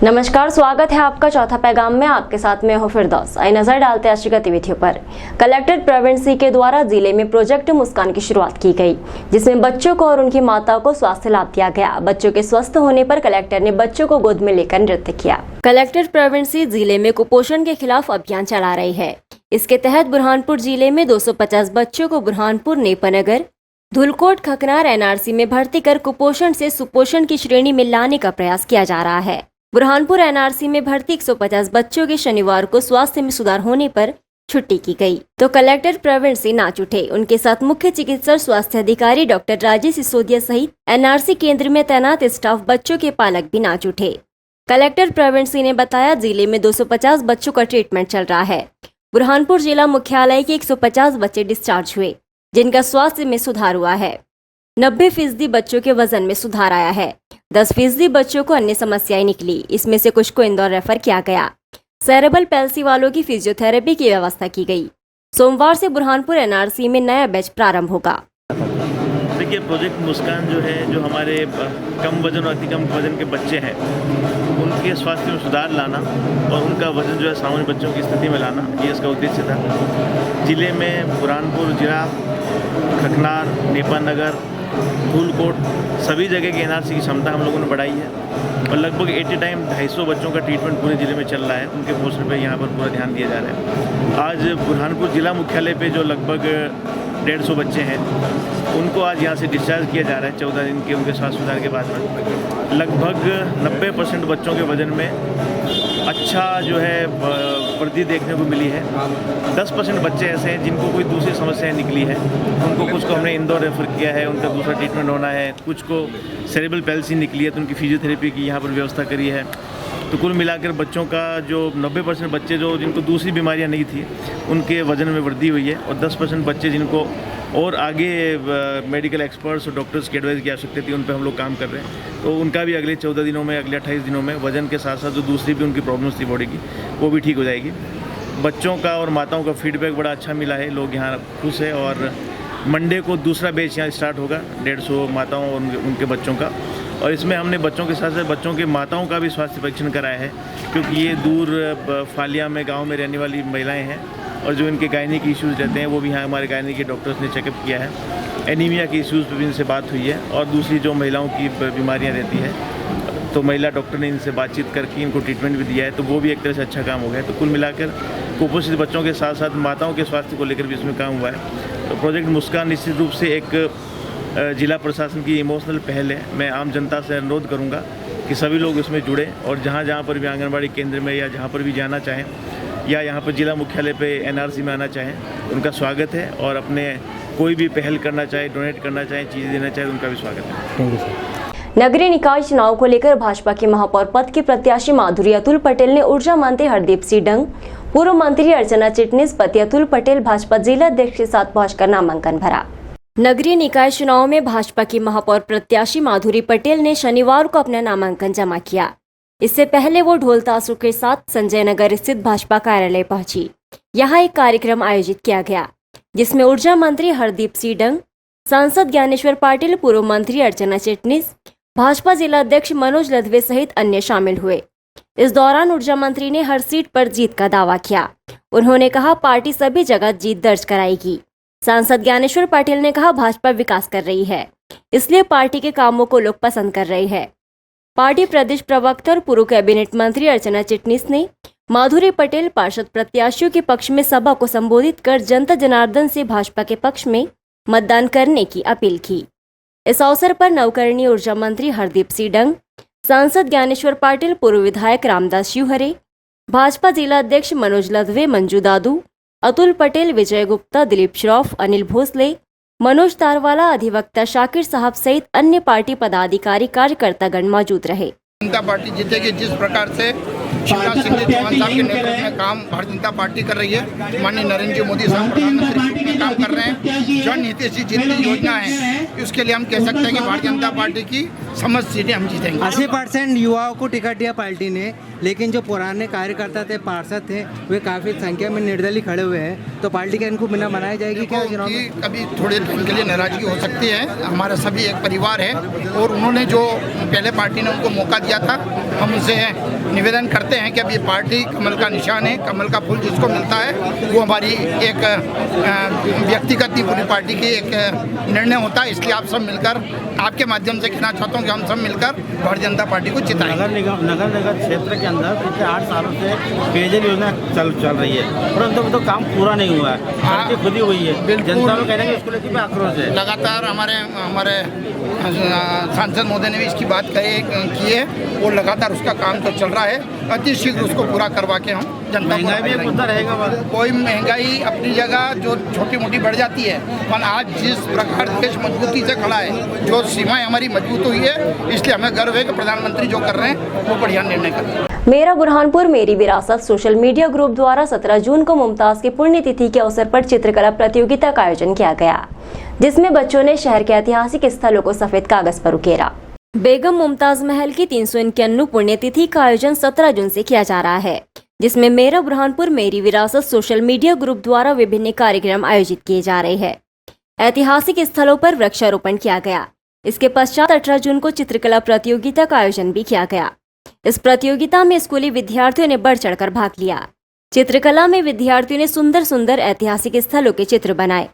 नमस्कार, स्वागत है आपका चौथा पैगाम में। आपके साथ में हूं फिरदौस। आइए नजर डालते हैं आज की गतिविधियों पर। कलेक्टर प्रवीण सिंह के द्वारा जिले में प्रोजेक्ट मुस्कान की शुरुआत की गई, जिसमें बच्चों को और उनकी माताओं को स्वास्थ्य लाभ दिया गया। बच्चों के स्वस्थ होने पर कलेक्टर ने बच्चों को गोद में लेकर नृत्य किया। कलेक्टर प्रवीण सिंह जिले में कुपोषण के खिलाफ अभियान चला रही है। इसके तहत बुरहानपुर जिले में 250 बच्चों को बुरहानपुर, नेपानगर, धुलकोट, खकनार एनआरसी में भर्ती कर कुपोषण से सुपोषण की श्रेणी में लाने का प्रयास किया जा रहा है। बुरहानपुर एनआरसी में भर्ती 150 बच्चों के शनिवार को स्वास्थ्य में सुधार होने पर छुट्टी की गई, तो कलेक्टर प्रवीण सिंह नाच उठे। उनके साथ मुख्य चिकित्सक स्वास्थ्य अधिकारी डॉक्टर राजेश सिसोदिया सहित एनआरसी केंद्र में तैनात स्टाफ, बच्चों के पालक भी नाच उठे। कलेक्टर प्रवीण सिंह ने बताया, जिले में 250 बच्चों का ट्रीटमेंट चल रहा है। बुरहानपुर जिला मुख्यालय के 150 बच्चे डिस्चार्ज हुए, जिनका स्वास्थ्य में सुधार हुआ है। 90% बच्चों के वजन में सुधार आया है। 10% बच्चों को अन्य समस्याएं निकली। इसमें से कुछ को इंदौर रेफर किया गया। सेरेब्रल पैल्सी वालों की फिजियोथेरेपी की व्यवस्था की गई। सोमवार से बुरहानपुर एनआरसी में नया बैच प्रारंभ होगा। देखिए, प्रोजेक्ट मुस्कान जो है, जो हमारे कम वजन और अति कम वजन के बच्चे हैं, उनके स्वास्थ्य में सुधार लाना और उनका वजन जो है सामान्य बच्चों की स्थिति में लाना, ये इसका उद्देश्य था। जिले में बुरहानपुर जिला, खकनार, नेपानगर, धुलकोट, सभी जगह की एनआरसी की क्षमता हम लोगों ने बढ़ाई है और लगभग 80 टाइम 250 बच्चों का ट्रीटमेंट पूरे जिले में चल रहा है। उनके पोषण पे यहाँ पर पूरा ध्यान दिया जा रहा है। आज बुरहानपुर जिला मुख्यालय पे जो लगभग 150 बच्चे हैं, उनको आज यहाँ से डिस्चार्ज किया जा रहा है 14 दिन के उनके स्वास्थ्य सुधार के बाद में। लगभग 90% बच्चों के वजन में अच्छा जो है वृद्धि देखने को मिली है। 10% बच्चे ऐसे हैं जिनको कोई दूसरी समस्याएं निकली है, उनको कुछ को हमने इंदौर रेफर किया है, उनका दूसरा ट्रीटमेंट होना है। कुछ को सेरेब्रल पैल्सी निकली है, तो उनकी फिजियोथेरेपी की यहाँ पर व्यवस्था करी है। तो कुल मिलाकर बच्चों का जो 90% बच्चे जो जिनको दूसरी बीमारियां नहीं थी, उनके वजन में वृद्धि हुई है और 10% बच्चे जिनको और आगे मेडिकल एक्सपर्ट्स और डॉक्टर्स की एडवाइस की आवश्यकता थी, उन पर हम लोग काम कर रहे हैं। तो उनका भी अगले 14 दिनों में, अगले 28 दिनों में वजन के साथ साथ जो दूसरी भी उनकी प्रॉब्लम्स थी बॉडी की, वो भी ठीक हो जाएगी। बच्चों का और माताओं का फीडबैक बड़ा अच्छा मिला है, लोग यहाँ खुश है। और मंडे को दूसरा बैच यहाँ स्टार्ट होगा 150 माताओं और उनके बच्चों का। और इसमें हमने बच्चों के साथ साथ बच्चों के माताओं का भी स्वास्थ्य परीक्षण कराया है, क्योंकि ये दूर फालिया में गांव में रहने वाली महिलाएं हैं और जो इनके गायनिक इश्यूज़ रहते हैं, वो भी यहाँ हमारे गायनिक के डॉक्टर्स ने चेकअप किया है। एनीमिया के इश्यूज़ पर भी इनसे बात हुई है और दूसरी जो महिलाओं की बीमारियाँ रहती हैं, तो महिला डॉक्टर ने इनसे बातचीत करके इनको ट्रीटमेंट भी दिया है। तो वो भी एक तरह से अच्छा काम हो गया। तो कुल मिलाकर कुपोषित बच्चों के साथ साथ माताओं के स्वास्थ्य को लेकर भी इसमें काम हुआ है। तो प्रोजेक्ट मुस्कान निश्चित रूप से एक जिला प्रशासन की इमोशनल पहल है। मैं आम जनता से अनुरोध करूंगा कि सभी लोग इसमें जुड़े और जहां जहां पर भी आंगनबाड़ी केंद्र में या जहां पर भी जाना चाहें या यहां पर जिला मुख्यालय पे एनआरसी में आना चाहें, उनका स्वागत है। और अपने कोई भी पहल करना चाहे, डोनेट करना चाहे, चीज़ें देना चाहे, उनका भी स्वागत है। Thank you sir. नगरीय निकाय चुनाव को लेकर भाजपा के महापौर पद की प्रत्याशी माधुरी अतुल पटेल ने ऊर्जा मंत्री हरदीप सिंह डंग, पूर्व मंत्री अर्चना चिटनिस, पति अतुल पटेल भाजपा जिला अध्यक्ष के साथ पहुंचकर नामांकन भरा। नगरीय निकाय चुनाव में भाजपा की महापौर प्रत्याशी माधुरी पटेल ने शनिवार को अपना नामांकन जमा किया। इससे पहले वो ढोल ताशों के साथ संजय नगर स्थित भाजपा कार्यालय पहुंची। यहाँ एक कार्यक्रम आयोजित किया गया, जिसमें ऊर्जा मंत्री हरदीप सिंह डंग, सांसद ज्ञानेश्वर पाटिल, पूर्व मंत्री अर्चना चिटनिस, भाजपा जिला अध्यक्ष मनोज लदवे सहित अन्य शामिल हुए। इस दौरान ऊर्जा मंत्री ने हर सीट पर जीत का दावा किया। उन्होंने कहा, पार्टी सभी जगह जीत दर्ज कराएगी। सांसद ज्ञानेश्वर पाटिल ने कहा, भाजपा विकास कर रही है, इसलिए पार्टी के कामों को लोग पसंद कर रहे हैं। पार्टी प्रदेश प्रवक्ता और पूर्व कैबिनेट मंत्री अर्चना चिटनिस ने माधुरी पटेल पार्षद प्रत्याशियों के पक्ष में सभा को संबोधित कर जनता जनार्दन से भाजपा के पक्ष में मतदान करने की अपील की। इस अवसर पर नवकरणीय ऊर्जा मंत्री हरदीप सिंह डंग, सांसद ज्ञानेश्वर पाटिल, पूर्व विधायक रामदास शिवहरे, भाजपा जिला अध्यक्ष मनोज लदवे, मंजू दादू, अतुल पटेल, विजय गुप्ता, दिलीप श्रॉफ, अनिल भोसले, मनोज तारवाला, अधिवक्ता शाकिर साहब सहित अन्य पार्टी पदाधिकारी कार्यकर्तागण मौजूद रहे। जनता पार्टी जीतेगी। जिस प्रकार से शिवराज सिंह चौहान साहब के नेतृत्व में काम भारतीय जनता पार्टी कर रही है, माननीय नरेंद्र मोदी साहब प्रधानमंत्री के रूप में काम कर रहे हैं। जनहितैषी जितनी योजना है उसके लिए हम कह सकते हैं कि भारतीय जनता पार्टी की समस्त सीटें हम जीतेंगे। 80% युवाओं को टिकट दिया पार्टी ने, लेकिन जो पुराने कार्यकर्ता थे, पार्षद थे, वे काफ़ी संख्या में निर्दलीय खड़े हुए हैं। तो पार्टी के इनको बिना बनाई जाएगी क्या चुनाव में? कभी थोड़े टाइम के लिए नाराजगी हो सकती है। हमारा सभी एक परिवार है और उन्होंने जो पहले पार्टी ने उनको मौका दिया था, हम उनसे निवेदन करते हैं कि अब ये पार्टी कमल का निशान है, कमल का फूल जिसको मिलता है वो हमारी एक व्यक्तिगत नहीं, पूरी पार्टी की एक निर्णय होता है। इसलिए आप सब मिलकर, आपके माध्यम से कहना चाहता हूँ कि हम सब मिलकर भारतीय जनता पार्टी को जिताएंगे। नगर निगम क्षेत्र के अंदर पिछले 8 सालों से पेयजल योजना चल रही है, परंतु तो काम पूरा नहीं हुआ है, सड़कें खुदी हुई है। जनता लोग कह रहे हैं इसको लेकर भी आक्रोश है। लगातार हमारे सांसद महोदय ने भी इसकी बात की है और लगातार उसका काम तो चल रहा है। अति शीघ्र उसको पूरा करवा के हम जनता महंगाई भी एक मुद्दा रहेगा। कोई महंगाई अपनी जगह जो छोटी मोटी बढ़ जाती है, पर आज जिस प्रकार देश मजबूती से खड़ा है, जो सीमाएं हमारी मजबूत हुई है, इसलिए हमें गर्व है कि प्रधानमंत्री जो कर रहे हैं वो बढ़िया निर्णय कर रहे हैं। मेरा बुरहानपुर मेरी विरासत सोशल मीडिया ग्रुप द्वारा 17 जून को मुमताज की पुण्यतिथि के अवसर पर चित्रकला प्रतियोगिता का आयोजन किया गया, जिसमें बच्चों ने शहर के ऐतिहासिक स्थलों को सफेद कागज पर उकेरा। बेगम मुमताज महल की 351 पुण्यतिथि का आयोजन 17 जून से किया जा रहा है, जिसमें मेरा बुरहानपुर मेरी विरासत सोशल मीडिया ग्रुप द्वारा विभिन्न कार्यक्रम आयोजित किए जा रहे हैं। ऐतिहासिक स्थलों पर वृक्षारोपण किया गया। इसके पश्चात 18 जून को चित्रकला प्रतियोगिता का आयोजन भी किया गया। इस प्रतियोगिता में स्कूली विद्यार्थियों ने बढ़ चढ़कर भाग लिया। चित्रकला में विद्यार्थियों ने सुंदर सुंदर ऐतिहासिक स्थलों के चित्र बनाए।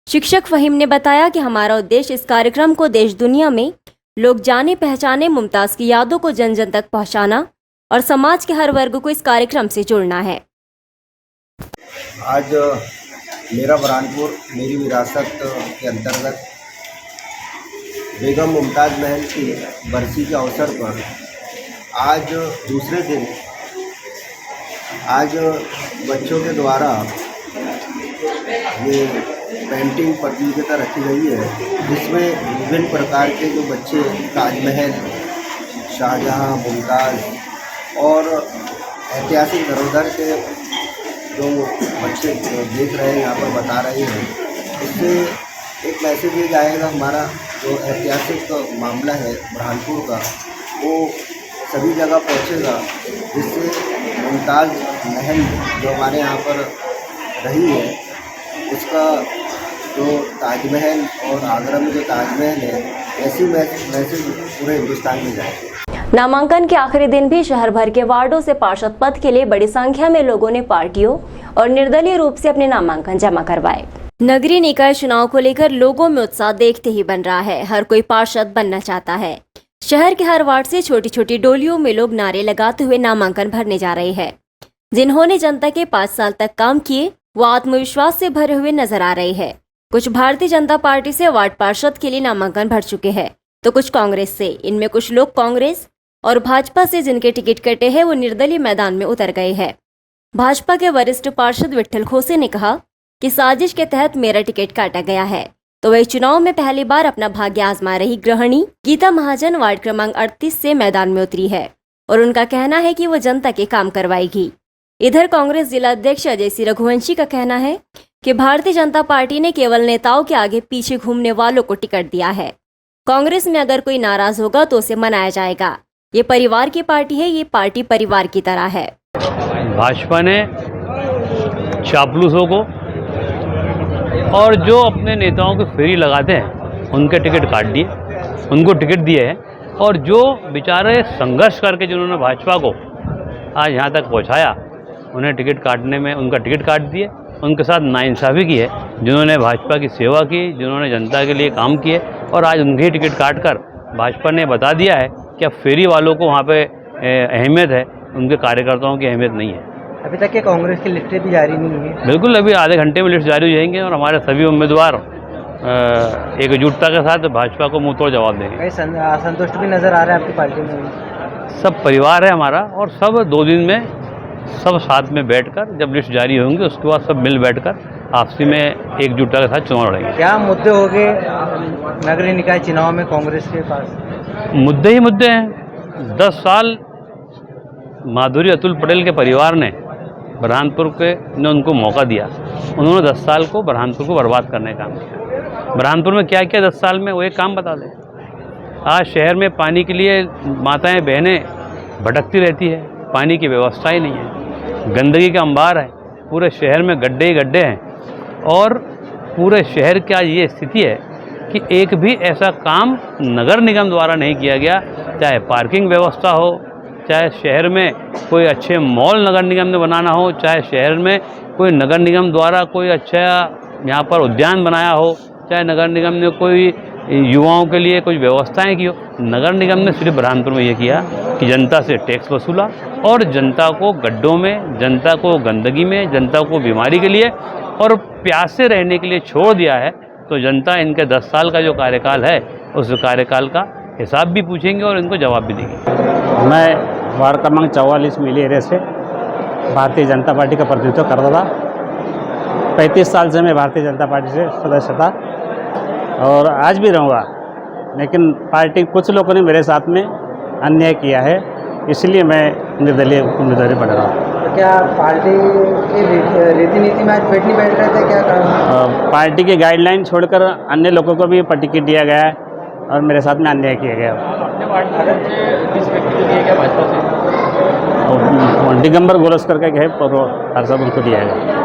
शिक्षक फहीम ने बताया कि हमारा उद्देश्य इस कार्यक्रम को देश दुनिया में लोग जाने पहचाने मुमताज की यादों को जन जन तक पहुंचाना और समाज के हर वर्ग को इस कार्यक्रम से जोड़ना है। आज मेरा बुरहानपुर मेरी विरासत के अंतर्गत बेगम मुमताज महल की बरसी के अवसर पर आज दूसरे दिन आज बच्चों के द्वारा ये पेंटिंग प्रतियोगिता रखी गई है, जिसमें विभिन्न प्रकार के जो बच्चे ताजमहल, शाहजहां, मुमताज़ और ऐतिहासिक धरोहर के जो बच्चे देख रहे हैं, यहाँ पर बता रहे हैं, इससे एक मैसेज ये जाएगा, हमारा जो ऐतिहासिक मामला है बुरहानपुर का, वो सभी जगह पहुँचेगा, जिससे मुमताज़ महल जो हमारे यहाँ पर रही है, उसका जो ताजमहल और आगरा में जो ताजमहल है, ऐसी मैसेज पूरे हिंदुस्तान में जाएगा। नामांकन के आखिरी दिन भी शहर भर के वार्डों से पार्षद पद के लिए बड़ी संख्या में लोगों ने पार्टियों और निर्दलीय रूप से अपने नामांकन जमा करवाए। नगरीय निकाय चुनाव को लेकर लोगों में उत्साह देखते ही बन रहा है। हर कोई पार्षद बनना चाहता है। शहर के हर वार्ड से छोटी छोटी डोलियों में लोग नारे लगाते हुए नामांकन भरने जा रहे हैं। जिन्होंने जनता के 5 साल तक काम किए, वो आत्मविश्वास से भरे हुए नजर आ रहे हैं। कुछ भारतीय जनता पार्टी से वार्ड पार्षद के लिए नामांकन भर चुके हैं, तो कुछ कांग्रेस से। इनमें कुछ लोग कांग्रेस और भाजपा से जिनके टिकट कटे हैं, वो निर्दलीय मैदान में उतर गए हैं। भाजपा के वरिष्ठ पार्षद विट्ठल खोसे ने कहा कि साजिश के तहत मेरा टिकट काटा गया है, तो वही चुनाव में पहली बार अपना भाग्य आजमा रही गृहिणी गीता महाजन वार्ड क्रमांक 38 से मैदान में उतरी है और उनका कहना है कि वो जनता के काम करवाएगी। इधर कांग्रेस जिला अध्यक्ष अजय सिंह रघुवंशी का कहना है कि भारतीय जनता पार्टी ने केवल नेताओं के आगे पीछे घूमने वालों को टिकट दिया है। कांग्रेस में अगर कोई नाराज होगा तो उसे मनाया जाएगा। ये परिवार की पार्टी है, ये पार्टी परिवार की तरह है। भाजपा ने चापलूसों को और जो अपने नेताओं को फेरी लगाते हैं उनके टिकट काट दिए, उनको टिकट दिए हैं। और जो बेचारे संघर्ष करके जिन्होंने भाजपा को आज यहाँ तक पहुँचाया, उन्हें टिकट काटने में उनका टिकट काट दिए। उनके साथ नाइंसाफ़ी की है, जिन्होंने भाजपा की सेवा की, जिन्होंने जनता के लिए काम किए, और आज उनके टिकट काट कर भाजपा ने बता दिया है कि अब फेरी वालों को वहाँ पे अहमियत है, उनके कार्यकर्ताओं की अहमियत नहीं है। अभी तक के कांग्रेस की लिस्टें भी जारी नहीं है। बिल्कुल, अभी आधे घंटे में लिस्ट जारी हो जाएंगे और हमारे सभी उम्मीदवार एकजुटता के साथ भाजपा को मुंह तोड़ जवाब देंगे। असंतुष्ट भी नजर आ रहा है आपकी पार्टी में? सब परिवार है हमारा, और सब 2 दिन में सब साथ में बैठकर, जब लिस्ट जारी होंगी उसके बाद सब मिल बैठकर आपसी में एकजुटता के साथ चुनाव लड़ेंगे। क्या मुद्दे होंगे नगरीय निकाय चुनाव में कांग्रेस के पास? मुद्दे ही मुद्दे हैं। 10 साल माधुरी अतुल पटेल के परिवार ने बुरहानपुर के ने उनको मौका दिया। उन्होंने 10 साल को बुरहानपुर को बर्बाद करने का काम किया। बुरहानपुर में क्या किया 10 साल में, वो एक काम बता दें। आज शहर में पानी के लिए माताएं बहनें भटकती रहती है, पानी की व्यवस्था ही नहीं है, गंदगी का अंबार है, पूरे शहर में गड्ढे ही गड्ढे हैं। और पूरे शहर की आज ये स्थिति है कि एक भी ऐसा काम नगर निगम द्वारा नहीं किया गया, चाहे पार्किंग व्यवस्था हो, चाहे शहर में कोई अच्छे मॉल नगर निगम ने बनाना हो, चाहे शहर में कोई नगर निगम द्वारा कोई अच्छा यहाँ पर उद्यान बनाया हो, चाहे नगर निगम ने कोई युवाओं के लिए कुछ व्यवस्थाएं की हो। नगर निगम ने सिर्फ बुरहानपुर में ये किया कि जनता से टैक्स वसूला और जनता को गड्ढों में, जनता को गंदगी में, जनता को बीमारी के लिए और प्यासे रहने के लिए छोड़ दिया है। तो जनता इनके 10 साल का जो कार्यकाल है उस कार्यकाल का हिसाब भी पूछेंगे और इनको जवाब भी देंगे। मैं वार्ड क्रमांक 44 मिली एरिया से भारतीय जनता पार्टी का प्रतिनिधित्व करता था। 35 साल से मैं भारतीय जनता पार्टी से सदस्य था और आज भी रहूँगा, लेकिन पार्टी कुछ लोगों ने मेरे साथ में अन्याय किया है, इसलिए मैं निर्दलीय उम्मीदवारी बन रहा हूँ। तो क्या पार्टी की रीति नीति में आज फिट नहीं बैठ रहे थे, क्या कारण? पार्टी की गाइडलाइन छोड़कर अन्य लोगों को भी टिकट दिया गया है और मेरे साथ में अन्याय किया गया। दिगंबर गोलस्कर का है, हर सब उनको दिया गया।